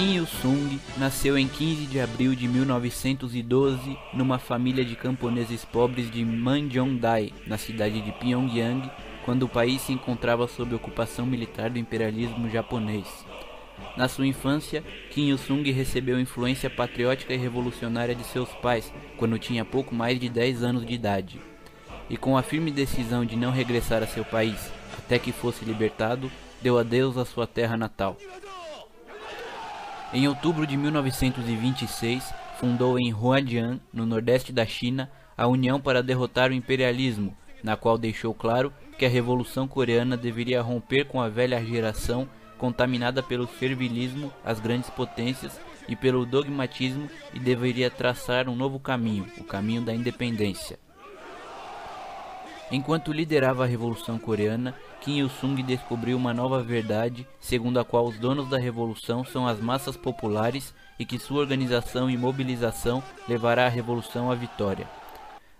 Kim Il-sung nasceu em 15 de abril de 1912 numa família de camponeses pobres de Manjeongdae, na cidade de Pyongyang, quando o país se encontrava sob ocupação militar do imperialismo japonês. Na sua infância, Kim Il-sung recebeu influência patriótica e revolucionária de seus pais, quando tinha pouco mais de 10 anos de idade. E com a firme decisão de não regressar a seu país, até que fosse libertado, deu adeus à sua terra natal. Em outubro de 1926, fundou em Huadian, no nordeste da China, a União para derrotar o imperialismo, na qual deixou claro que a Revolução Coreana deveria romper com a velha geração contaminada pelo servilismo às grandes potências e pelo dogmatismo e deveria traçar um novo caminho, o caminho da independência. Enquanto liderava a Revolução Coreana, Kim Il-sung descobriu uma nova verdade, segundo a qual os donos da revolução são as massas populares e que sua organização e mobilização levará a revolução à vitória.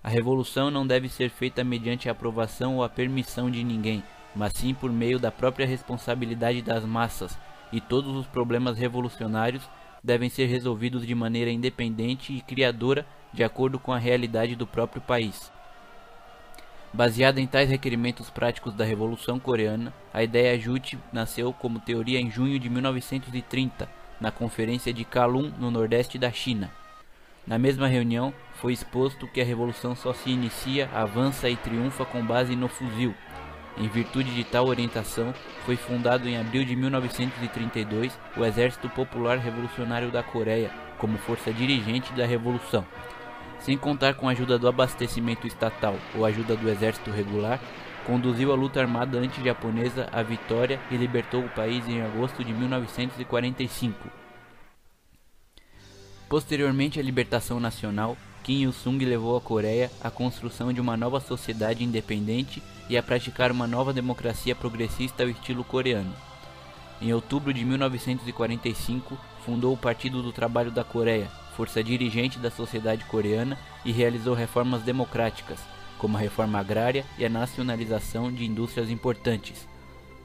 A revolução não deve ser feita mediante a aprovação ou a permissão de ninguém, mas sim por meio da própria responsabilidade das massas, e todos os problemas revolucionários devem ser resolvidos de maneira independente e criadora de acordo com a realidade do próprio país. Baseada em tais requerimentos práticos da Revolução Coreana, a ideia Juche nasceu como teoria em junho de 1930, na Conferência de Kowloon, no nordeste da China. Na mesma reunião, foi exposto que a revolução só se inicia, avança e triunfa com base no fuzil. Em virtude de tal orientação, foi fundado em abril de 1932 o Exército Popular Revolucionário da Coreia, como força dirigente da revolução. Sem contar com a ajuda do abastecimento estatal ou ajuda do exército regular, conduziu a luta armada anti-japonesa à vitória e libertou o país em agosto de 1945. Posteriormente à libertação nacional, Kim Il-sung levou a Coreia à construção de uma nova sociedade independente e a praticar uma nova democracia progressista ao estilo coreano. Em outubro de 1945, fundou o Partido do Trabalho da Coreia, força dirigente da sociedade coreana, e realizou reformas democráticas, como a reforma agrária e a nacionalização de indústrias importantes.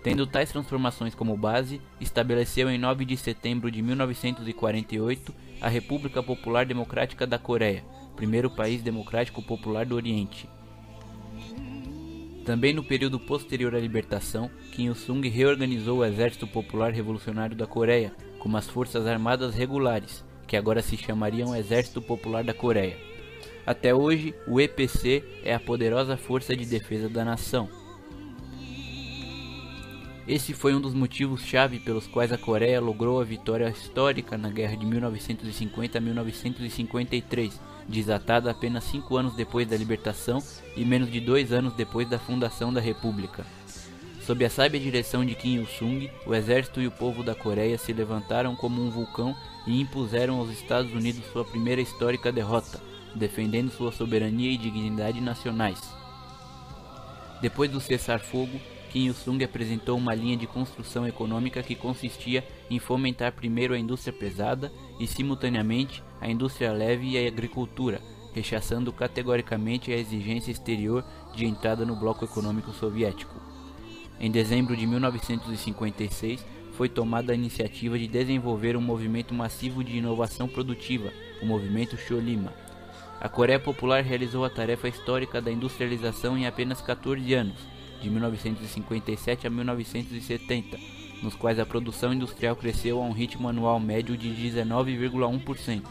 Tendo tais transformações como base, estabeleceu em 9 de setembro de 1948 a República Popular Democrática da Coreia, primeiro país democrático popular do Oriente. Também no período posterior à libertação, Kim Il-sung reorganizou o Exército Popular Revolucionário da Coreia, como as Forças Armadas Regulares, que agora se chamariam Exército Popular da Coreia. Até hoje, o EPC é a poderosa força de defesa da nação. Esse foi um dos motivos-chave pelos quais a Coreia logrou a vitória histórica na Guerra de 1950 a 1953, desatada apenas 5 anos depois da libertação e menos de 2 anos depois da fundação da República. Sob a sábia direção de Kim Il-sung, o exército e o povo da Coreia se levantaram como um vulcão e impuseram aos Estados Unidos sua primeira histórica derrota, defendendo sua soberania e dignidade nacionais. Depois do cessar-fogo, Kim Il-sung apresentou uma linha de construção econômica que consistia em fomentar primeiro a indústria pesada e, simultaneamente, a indústria leve e a agricultura, rechaçando categoricamente a exigência exterior de entrada no bloco econômico soviético. Em dezembro de 1956, foi tomada a iniciativa de desenvolver um movimento massivo de inovação produtiva, o movimento Cholima. A Coreia Popular realizou a tarefa histórica da industrialização em apenas 14 anos, de 1957 a 1970, nos quais a produção industrial cresceu a um ritmo anual médio de 19,1%.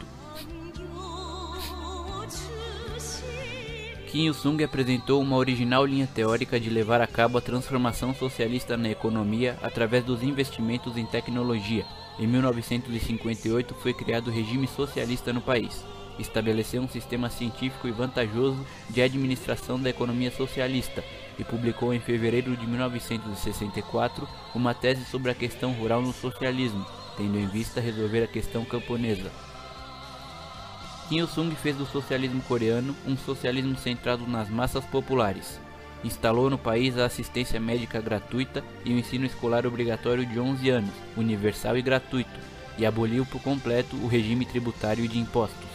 Kim Il-sung apresentou uma original linha teórica de levar a cabo a transformação socialista na economia através dos investimentos em tecnologia. Em 1958 foi criado o regime socialista no país. Estabeleceu um sistema científico e vantajoso de administração da economia socialista e publicou em fevereiro de 1964 uma tese sobre a questão rural no socialismo, tendo em vista resolver a questão camponesa. Kim Il-sung fez do socialismo coreano um socialismo centrado nas massas populares. Instalou no país a assistência médica gratuita e o ensino escolar obrigatório de 11 anos, universal e gratuito, e aboliu por completo o regime tributário e de impostos.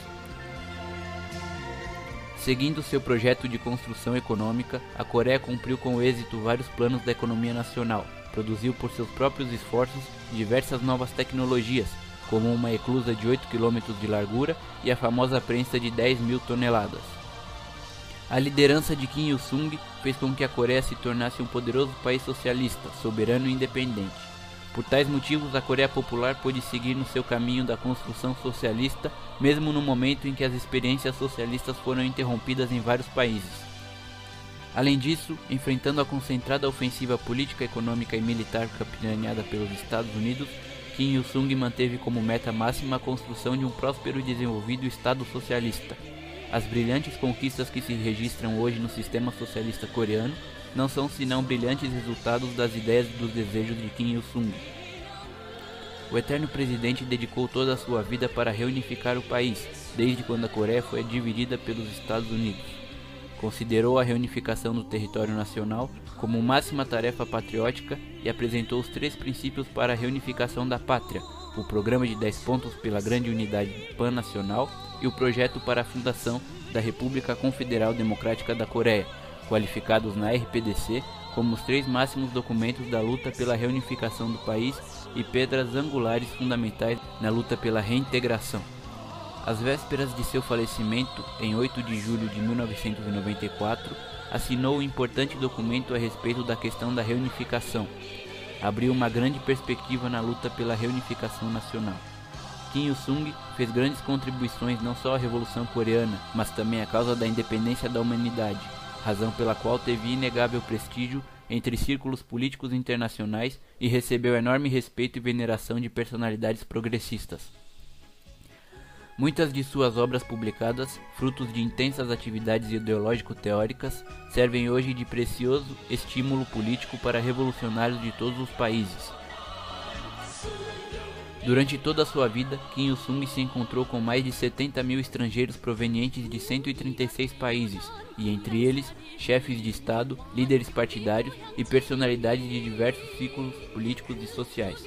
Seguindo seu projeto de construção econômica, a Coreia cumpriu com êxito vários planos da economia nacional, produziu por seus próprios esforços diversas novas tecnologias, como uma eclusa de 8 km de largura e a famosa prensa de 10.000 toneladas. A liderança de Kim Il-sung fez com que a Coreia se tornasse um poderoso país socialista, soberano e independente. Por tais motivos, a Coreia Popular pôde seguir no seu caminho da construção socialista, mesmo no momento em que as experiências socialistas foram interrompidas em vários países. Além disso, enfrentando a concentrada ofensiva política, econômica e militar capitaneada pelos Estados Unidos, Kim Il-sung manteve como meta máxima a construção de um próspero e desenvolvido Estado socialista. As brilhantes conquistas que se registram hoje no sistema socialista coreano não são senão brilhantes resultados das ideias e dos desejos de Kim Il-sung. O eterno presidente dedicou toda a sua vida para reunificar o país, desde quando a Coreia foi dividida pelos Estados Unidos. Considerou a reunificação do território nacional como máxima tarefa patriótica e apresentou os 3 princípios para a reunificação da pátria: o Programa de 10 pontos pela grande unidade pan-nacional e o Projeto para a fundação da República Confederal Democrática da Coreia, qualificados na RPDC como os 3 máximos documentos da luta pela reunificação do país e pedras angulares fundamentais na luta pela reintegração. Às vésperas de seu falecimento, em 8 de julho de 1994, assinou um importante documento a respeito da questão da reunificação. Abriu uma grande perspectiva na luta pela reunificação nacional. Kim Il-sung fez grandes contribuições não só à Revolução Coreana, mas também à causa da independência da humanidade, razão pela qual teve inegável prestígio entre círculos políticos internacionais e recebeu enorme respeito e veneração de personalidades progressistas. Muitas de suas obras publicadas, frutos de intensas atividades ideológico-teóricas, servem hoje de precioso estímulo político para revolucionários de todos os países. Durante toda a sua vida, Kim Il-sung se encontrou com mais de 70.000 estrangeiros provenientes de 136 países, e entre eles, chefes de Estado, líderes partidários e personalidades de diversos círculos políticos e sociais.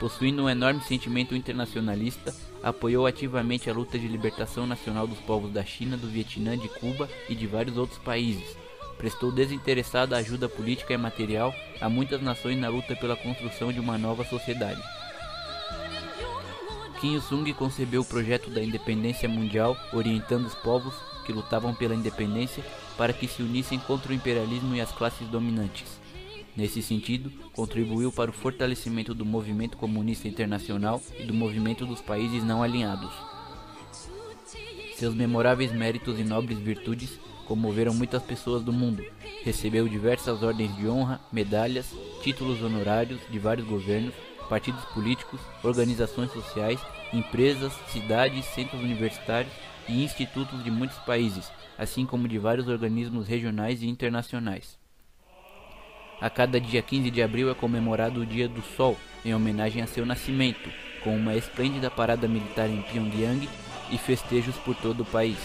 Possuindo um enorme sentimento internacionalista, apoiou ativamente a luta de libertação nacional dos povos da China, do Vietnã, de Cuba e de vários outros países. Prestou desinteressada ajuda política e material a muitas nações na luta pela construção de uma nova sociedade. Kim Il-sung concebeu o projeto da independência mundial, orientando os povos que lutavam pela independência para que se unissem contra o imperialismo e as classes dominantes. Nesse sentido, contribuiu para o fortalecimento do movimento comunista internacional e do movimento dos países não alinhados. Seus memoráveis méritos e nobres virtudes comoveram muitas pessoas do mundo. Recebeu diversas ordens de honra, medalhas, títulos honorários de vários governos, partidos políticos, organizações sociais, empresas, cidades, centros universitários e institutos de muitos países, assim como de vários organismos regionais e internacionais. A cada dia 15 de abril é comemorado o Dia do Sol, em homenagem a seu nascimento, com uma esplêndida parada militar em Pyongyang e festejos por todo o país.